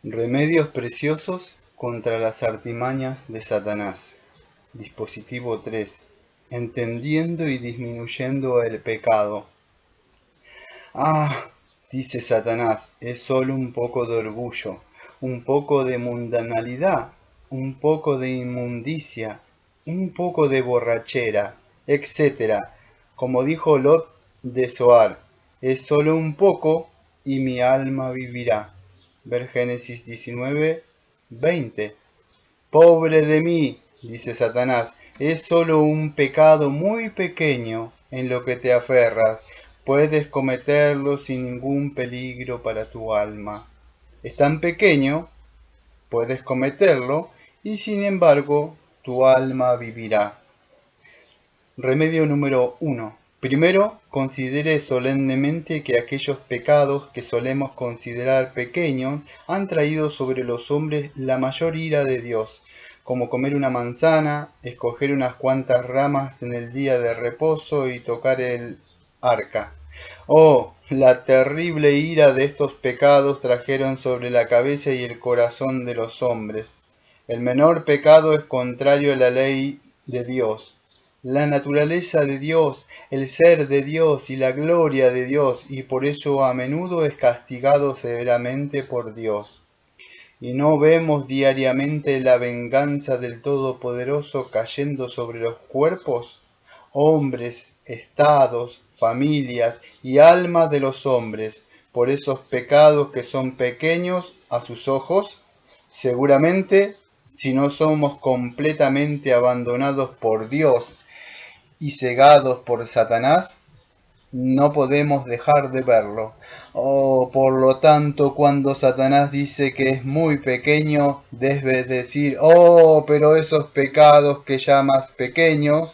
Remedios preciosos contra las artimañas de Satanás. Dispositivo 3. Entendiendo y disminuyendo el pecado. Ah, dice Satanás, es solo un poco de orgullo, un poco de mundanalidad, un poco de inmundicia, un poco de borrachera, etcétera. Como dijo Lot de Zoar, es solo un poco y mi alma vivirá. Ver Génesis 19, 20. Pobre de mí, dice Satanás, es solo un pecado muy pequeño en lo que te aferras. Puedes cometerlo sin ningún peligro para tu alma. Es tan pequeño, puedes cometerlo y sin embargo tu alma vivirá. Remedio número 1. Primero, considere solemnemente que aquellos pecados que solemos considerar pequeños han traído sobre los hombres la mayor ira de Dios, como comer una manzana, escoger unas cuantas ramas en el día de reposo y tocar el arca. Oh, la terrible ira de estos pecados trajeron sobre la cabeza y el corazón de los hombres. El menor pecado es contrario a la ley de Dios, la naturaleza de Dios, el ser de Dios y la gloria de Dios, y por eso a menudo es castigado severamente por Dios. Y no vemos diariamente la venganza del Todopoderoso cayendo sobre los cuerpos, hombres, estados, familias y almas de los hombres, por esos pecados que son pequeños a sus ojos. Seguramente, si no somos completamente abandonados por Dios y cegados por Satanás, no podemos dejar de verlo. Oh, por lo tanto, cuando Satanás dice que es muy pequeño, debes decir, oh, pero esos pecados que llamas pequeños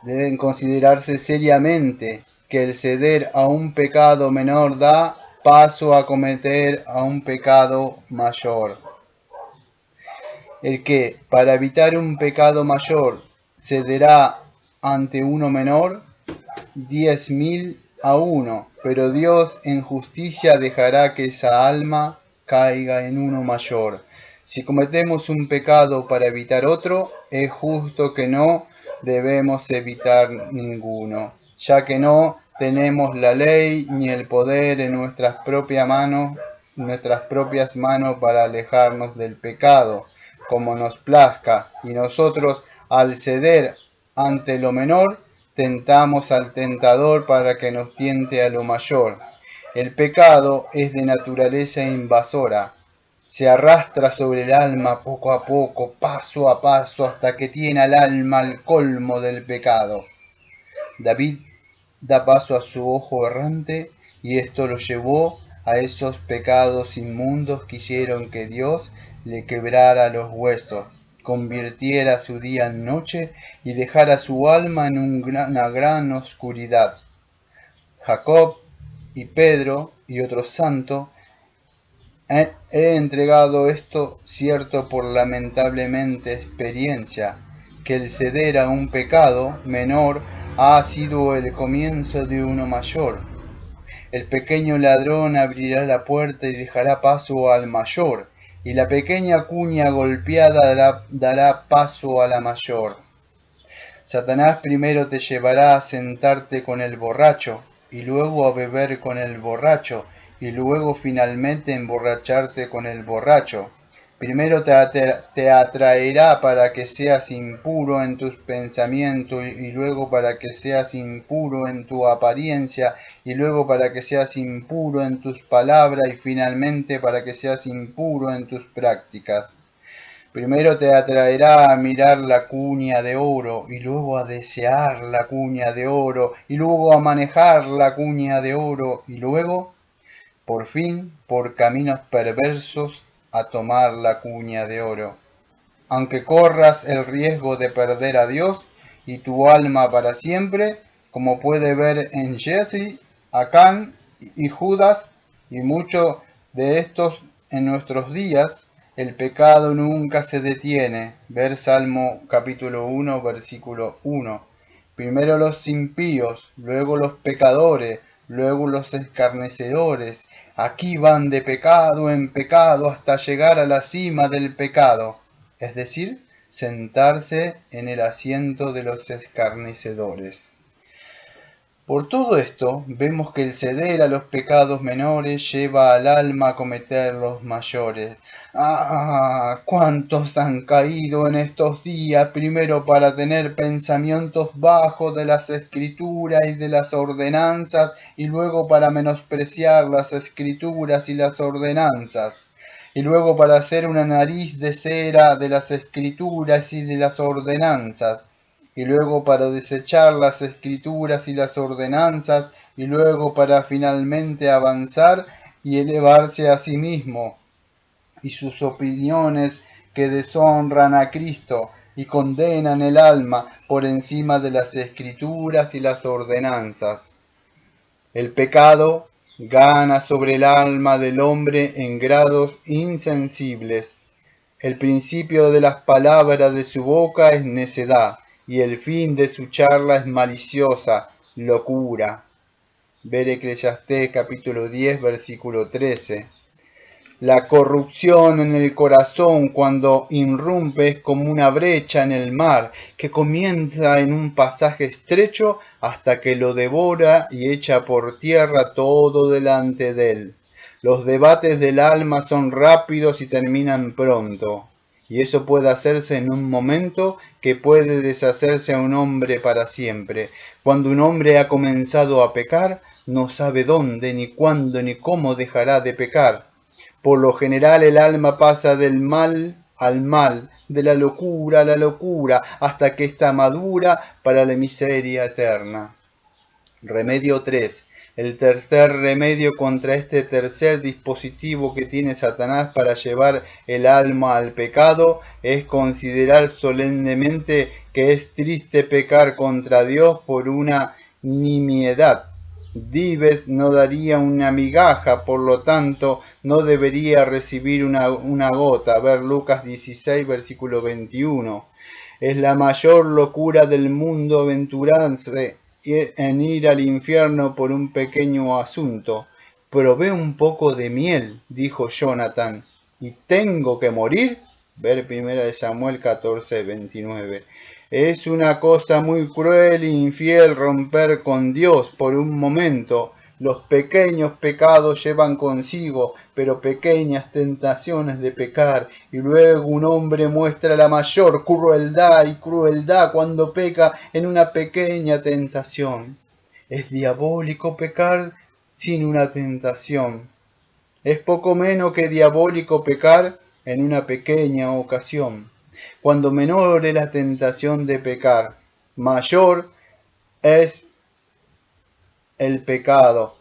deben considerarse seriamente, que el ceder a un pecado menor da paso a cometer a un pecado mayor. El que, para evitar un pecado mayor, cederá ante uno menor, 10.000 a uno, pero Dios en justicia dejará que esa alma caiga en uno mayor. Si cometemos un pecado para evitar otro, es justo que no debemos evitar ninguno, ya que no tenemos la ley ni el poder en nuestras propias manos para alejarnos del pecado, como nos plazca, y nosotros, al ceder ante lo menor, tentamos al tentador para que nos tiente a lo mayor. El pecado es de naturaleza invasora. Se arrastra sobre el alma poco a poco, paso a paso, hasta que tiene al alma al colmo del pecado. David da paso a su ojo errante y esto lo llevó a esos pecados inmundos que hicieron que Dios le quebrara los huesos, convirtiera su día en noche y dejara su alma en una gran oscuridad. Jacob y Pedro y otros santos he entregado esto cierto por lamentablemente experiencia, que el ceder a un pecado menor ha sido el comienzo de uno mayor. El pequeño ladrón abrirá la puerta y dejará paso al mayor, y la pequeña cuña golpeada dará paso a la mayor. Satanás primero te llevará a sentarte con el borracho, y luego a beber con el borracho, y luego finalmente emborracharte con el borracho. Primero te atraerá para que seas impuro en tus pensamientos, y luego para que seas impuro en tu apariencia, y luego para que seas impuro en tus palabras, y finalmente para que seas impuro en tus prácticas. Primero te atraerá a mirar la cuña de oro, y luego a desear la cuña de oro, y luego a manejar la cuña de oro, y luego, por fin, por caminos perversos, a tomar la cuña de oro. Aunque corras el riesgo de perder a Dios y tu alma para siempre, como puede ver en Jesse, Acán y Judas, y muchos de estos en nuestros días, el pecado nunca se detiene. Ver Salmo capítulo 1, versículo 1. Primero los impíos, luego los pecadores, luego los escarnecedores. Aquí van de pecado en pecado hasta llegar a la cima del pecado, es decir, sentarse en el asiento de los escarnecedores. Por todo esto, vemos que el ceder a los pecados menores lleva al alma a cometer los mayores. ¡Ah! ¿Cuántos han caído en estos días primero para tener pensamientos bajos de las escrituras y de las ordenanzas y luego para menospreciar las escrituras y las ordenanzas? Y luego para hacer una nariz de cera de las escrituras y de las ordenanzas, y luego para desechar las escrituras y las ordenanzas, y luego para finalmente avanzar y elevarse a sí mismo y sus opiniones que deshonran a Cristo y condenan el alma por encima de las escrituras y las ordenanzas. El pecado gana sobre el alma del hombre en grados insensibles. El principio de las palabras de su boca es necedad, y el fin de su charla es maliciosa, locura. Ver Eclesiastés capítulo 10, versículo 13. La corrupción en el corazón cuando irrumpe es como una brecha en el mar que comienza en un pasaje estrecho hasta que lo devora y echa por tierra todo delante de él. Los debates del alma son rápidos y terminan pronto, y eso puede hacerse en un momento que puede deshacerse a un hombre para siempre. Cuando un hombre ha comenzado a pecar, no sabe dónde, ni cuándo, ni cómo dejará de pecar. Por lo general el alma pasa del mal al mal, de la locura a la locura, hasta que está madura para la miseria eterna. Remedio 3. El tercer remedio contra este tercer dispositivo que tiene Satanás para llevar el alma al pecado es considerar solemnemente que es triste pecar contra Dios por una nimiedad. Dives no daría una migaja, por lo tanto no debería recibir una gota. Ver Lucas 16, versículo 21. Es la mayor locura del mundo aventurarse en ir al infierno por un pequeño asunto. Probé un poco de miel, dijo Jonathan, y tengo que morir. Ver 1 Samuel 14, 29. Es una cosa muy cruel e infiel romper con Dios por un momento. Los pequeños pecados llevan consigo, pero pequeñas tentaciones de pecar, y luego un hombre muestra la mayor crueldad cuando peca en una pequeña tentación. Es diabólico pecar sin una tentación. Es poco menos que diabólico pecar en una pequeña ocasión. Cuando menor es la tentación de pecar, mayor es el pecado.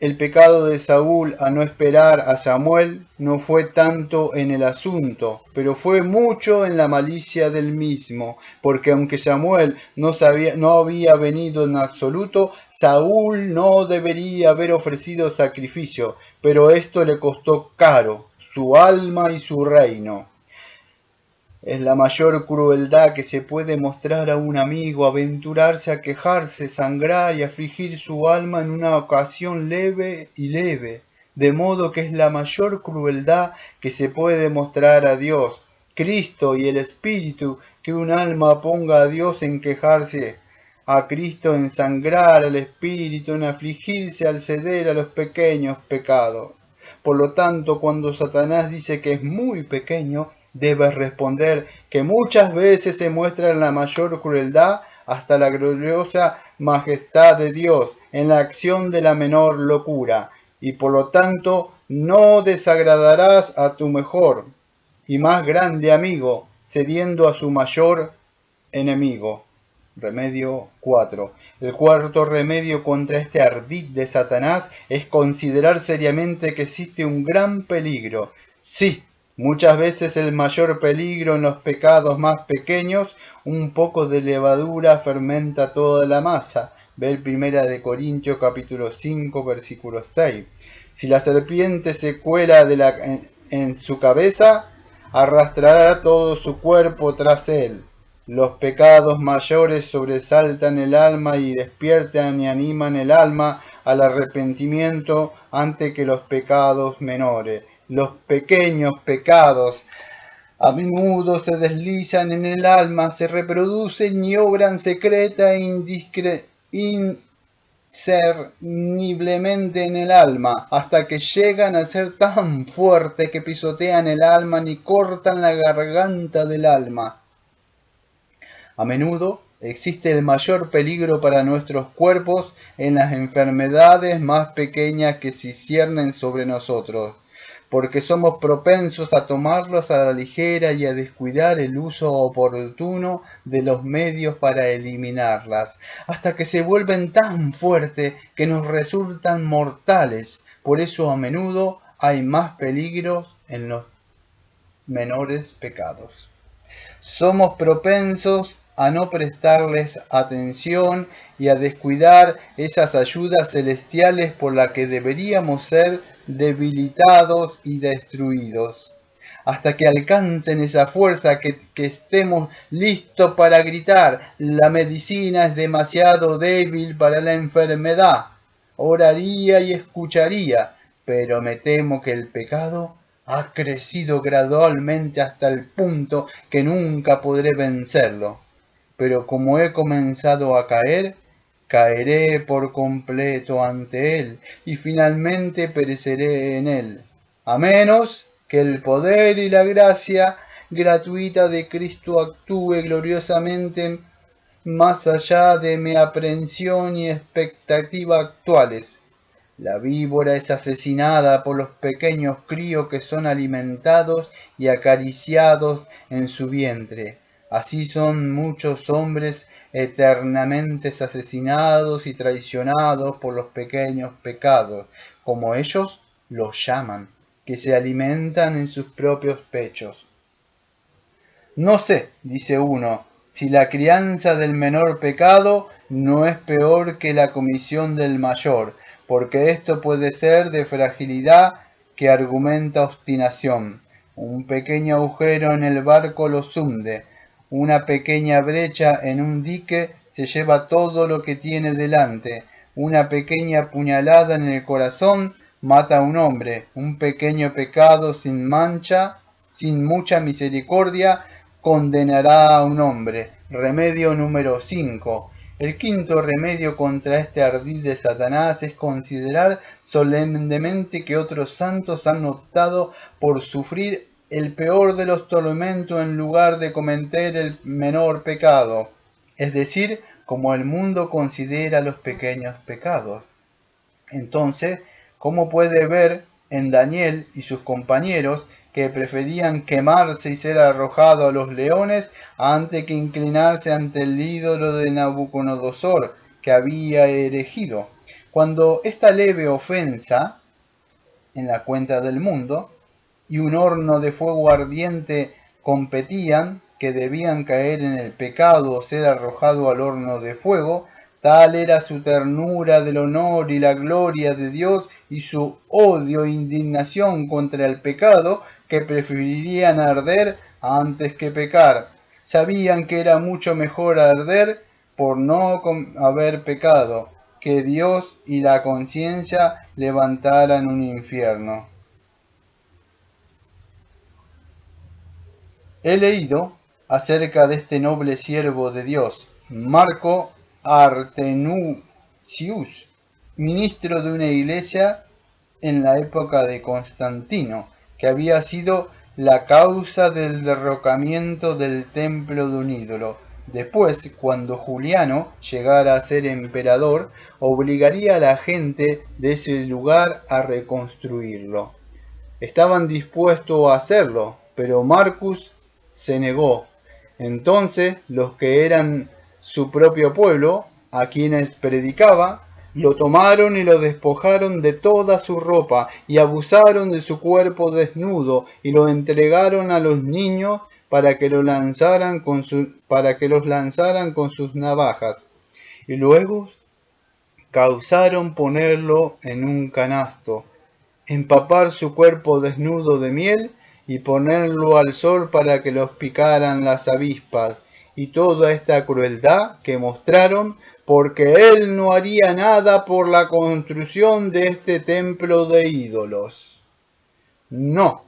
El pecado de Saúl a no esperar a Samuel no fue tanto en el asunto, pero fue mucho en la malicia del mismo, porque aunque Samuel no había venido en absoluto, Saúl no debería haber ofrecido sacrificio, pero esto le costó caro, su alma y su reino. Es la mayor crueldad que se puede mostrar a un amigo, aventurarse a quejarse, sangrar y afligir su alma en una ocasión leve, de modo que es la mayor crueldad que se puede mostrar a Dios, Cristo y el Espíritu, que un alma ponga a Dios en quejarse, a Cristo en sangrar, al Espíritu en afligirse al ceder a los pequeños pecados. Por lo tanto, cuando Satanás dice que es muy pequeño, debes responder que muchas veces se muestra en la mayor crueldad hasta la gloriosa majestad de Dios en la acción de la menor locura, y por lo tanto no desagradarás a tu mejor y más grande amigo, cediendo a su mayor enemigo. Remedio 4. El cuarto remedio contra este ardid de Satanás es considerar seriamente que existe un gran peligro. Sí, muchas veces el mayor peligro en los pecados más pequeños, un poco de levadura fermenta toda la masa. Ver 1 Corintios capítulo 5, versículo 6. Si la serpiente se cuela en su cabeza, arrastrará todo su cuerpo tras él. Los pecados mayores sobresaltan el alma y despiertan y animan el alma al arrepentimiento antes que los pecados menores. Los pequeños pecados a menudo se deslizan en el alma, se reproducen y obran secreta e discerniblemente en el alma, hasta que llegan a ser tan fuertes que pisotean el alma y cortan la garganta del alma. A menudo existe el mayor peligro para nuestros cuerpos en las enfermedades más pequeñas que se ciernen sobre nosotros, porque somos propensos a tomarlos a la ligera y a descuidar el uso oportuno de los medios para eliminarlas, hasta que se vuelven tan fuertes que nos resultan mortales. Por eso a menudo hay más peligro en los menores pecados. Somos propensos a no prestarles atención y a descuidar esas ayudas celestiales por las que deberíamos ser debilitados y destruidos, hasta que alcancen esa fuerza que estemos listos para gritar: la medicina es demasiado débil para la enfermedad. Oraría y escucharía, pero me temo que el pecado ha crecido gradualmente hasta el punto que nunca podré vencerlo. Pero como he comenzado a caer, caeré por completo ante él y finalmente pereceré en él, a menos que el poder y la gracia gratuita de Cristo actúe gloriosamente más allá de mi aprehensión y expectativa actuales. La víbora es asesinada por los pequeños críos que son alimentados y acariciados en su vientre. Así son muchos hombres eternamente asesinados y traicionados por los pequeños pecados, como ellos los llaman, que se alimentan en sus propios pechos. No sé, dice uno, si la crianza del menor pecado no es peor que la comisión del mayor, porque esto puede ser de fragilidad que argumenta obstinación. Un pequeño agujero en el barco los hunde, una pequeña brecha en un dique se lleva todo lo que tiene delante, una pequeña puñalada en el corazón mata a un hombre, un pequeño pecado sin mancha, sin mucha misericordia, condenará a un hombre. Remedio número 5. El quinto remedio contra este ardid de Satanás es considerar solemnemente que otros santos han optado por sufrir el peor de los tormentos en lugar de cometer el menor pecado, es decir, como el mundo considera los pequeños pecados. Entonces, ¿cómo puede ver en Daniel y sus compañeros que preferían quemarse y ser arrojados a los leones antes que inclinarse ante el ídolo de Nabucodonosor que había erigido? Cuando esta leve ofensa en la cuenta del mundo y un horno de fuego ardiente competían, que debían caer en el pecado o ser arrojado al horno de fuego, tal era su ternura del honor y la gloria de Dios y su odio e indignación contra el pecado, que preferirían arder antes que pecar. Sabían que era mucho mejor arder por no haber pecado, que Dios y la conciencia levantaran un infierno. He leído acerca de este noble siervo de Dios, Marco Artenucius, ministro de una iglesia en la época de Constantino, que había sido la causa del derrocamiento del templo de un ídolo. Después, cuando Juliano llegara a ser emperador, obligaría a la gente de ese lugar a reconstruirlo. Estaban dispuestos a hacerlo, pero Marcus se negó. Entonces los que eran su propio pueblo, a quienes predicaba, lo tomaron y lo despojaron de toda su ropa y abusaron de su cuerpo desnudo y lo entregaron a los niños para que los lanzaran con sus navajas. Y luego causaron ponerlo en un canasto, empapar su cuerpo desnudo de miel y ponerlo al sol para que los picaran las avispas, y toda esta crueldad que mostraron, porque él no haría nada por la construcción de este templo de ídolos. No,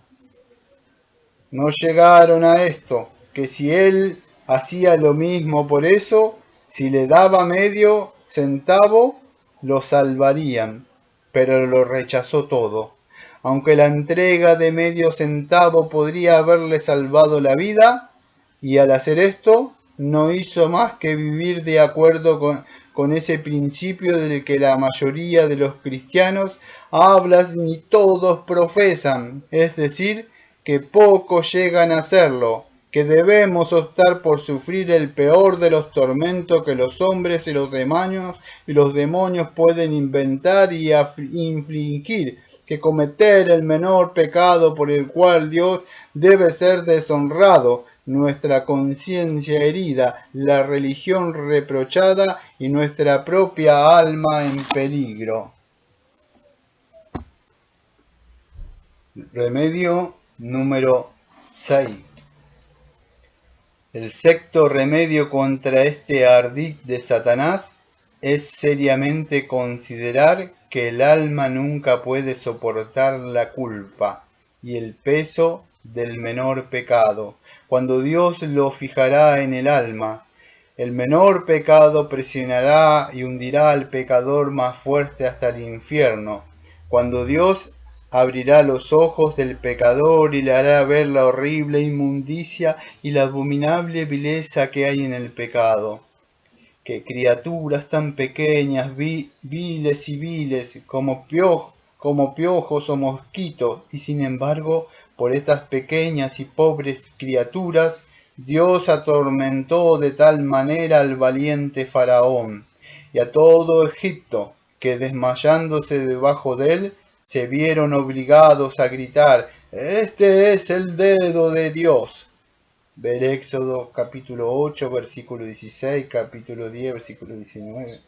no llegaron a esto, que si él hacía lo mismo por eso, si le daba medio centavo, lo salvarían, pero lo rechazó todo. Aunque la entrega de medio centavo podría haberle salvado la vida, y al hacer esto no hizo más que vivir de acuerdo con ese principio del que la mayoría de los cristianos hablan y todos profesan, es decir, que pocos llegan a hacerlo, que debemos optar por sufrir el peor de los tormentos que los hombres y los demonios pueden inventar y infligir, que cometer el menor pecado por el cual Dios debe ser deshonrado, nuestra conciencia herida, la religión reprochada y nuestra propia alma en peligro. Remedio número 6. El sexto remedio contra este ardid de Satanás es seriamente considerar que el alma nunca puede soportar la culpa y el peso del menor pecado, cuando Dios lo fijará en el alma. El menor pecado presionará y hundirá al pecador más fuerte hasta el infierno, cuando Dios abrirá los ojos del pecador y le hará ver la horrible inmundicia y la abominable vileza que hay en el pecado. Que criaturas tan pequeñas, viles y viles, como piojos o mosquitos, y sin embargo, por estas pequeñas y pobres criaturas, Dios atormentó de tal manera al valiente Faraón y a todo Egipto, que desmayándose debajo de él, se vieron obligados a gritar: «Este es el dedo de Dios». Ver Éxodo capítulo 8, versículo 16, capítulo 10, versículo 19.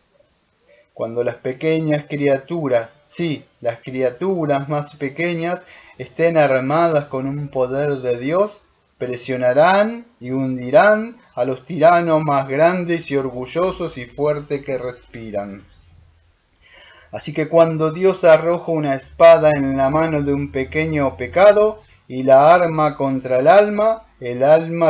Cuando las pequeñas criaturas, sí, las criaturas más pequeñas, estén armadas con un poder de Dios, presionarán y hundirán a los tiranos más grandes y orgullosos y fuertes que respiran. Así que cuando Dios arroja una espada en la mano de un pequeño pecado y la arma contra el alma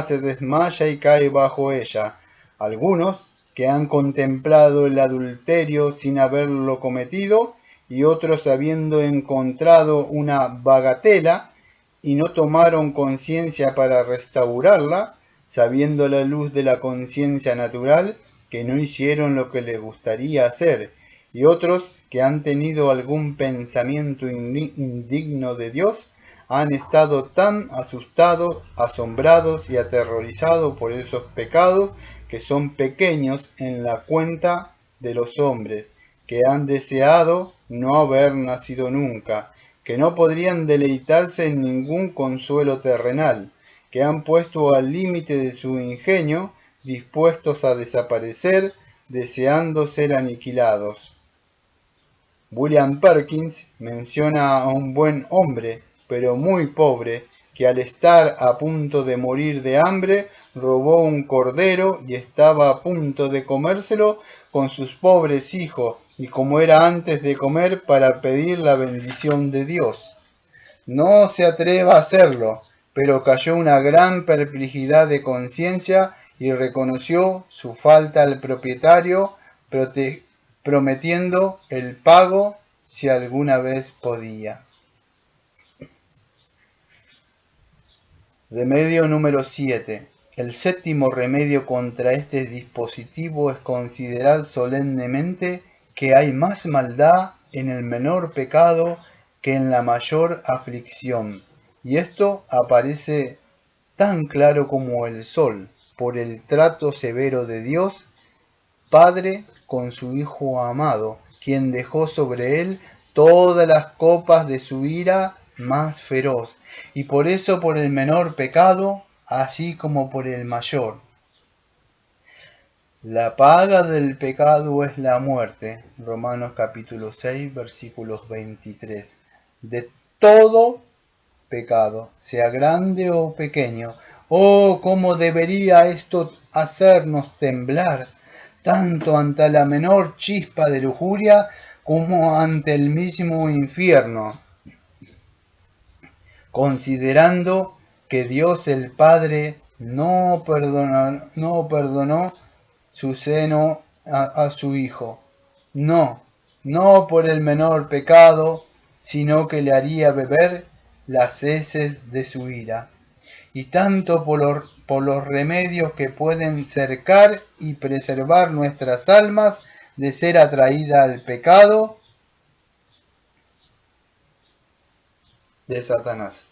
se desmaya y cae bajo ella. Algunos, que han contemplado el adulterio sin haberlo cometido, y otros habiendo encontrado una bagatela y no tomaron conciencia para restaurarla, sabiendo la luz de la conciencia natural, que no hicieron lo que les gustaría hacer, y otros que han tenido algún pensamiento indigno de Dios, han estado tan asustados, asombrados y aterrorizados por esos pecados que son pequeños en la cuenta de los hombres, que han deseado no haber nacido nunca, que no podrían deleitarse en ningún consuelo terrenal, que han puesto al límite de su ingenio, dispuestos a desaparecer, deseando ser aniquilados. William Perkins menciona a un buen hombre, pero muy pobre, que al estar a punto de morir de hambre, robó un cordero y estaba a punto de comérselo con sus pobres hijos, y como era antes de comer, para pedir la bendición de Dios. No se atreva a hacerlo, pero cayó una gran perplejidad de conciencia y reconoció su falta al propietario, prometiendo el pago si alguna vez podía. Remedio número 7. El séptimo remedio contra este dispositivo es considerar solemnemente que hay más maldad en el menor pecado que en la mayor aflicción, y esto aparece tan claro como el sol por el trato severo de Dios Padre con su Hijo amado, quien dejó sobre él todas las copas de su ira más feroz, y por eso por el menor pecado, así como por el mayor. La paga del pecado es la muerte. Romanos capítulo 6, versículos 23. De todo pecado, sea grande o pequeño. Oh, cómo debería esto hacernos temblar, tanto ante la menor chispa de lujuria como ante el mismo infierno, considerando que Dios el Padre no perdonó su seno a su Hijo. No, no por el menor pecado, sino que le haría beber las heces de su ira. Y tanto por los remedios que pueden cercar y preservar nuestras almas de ser atraída al pecado de Satanás.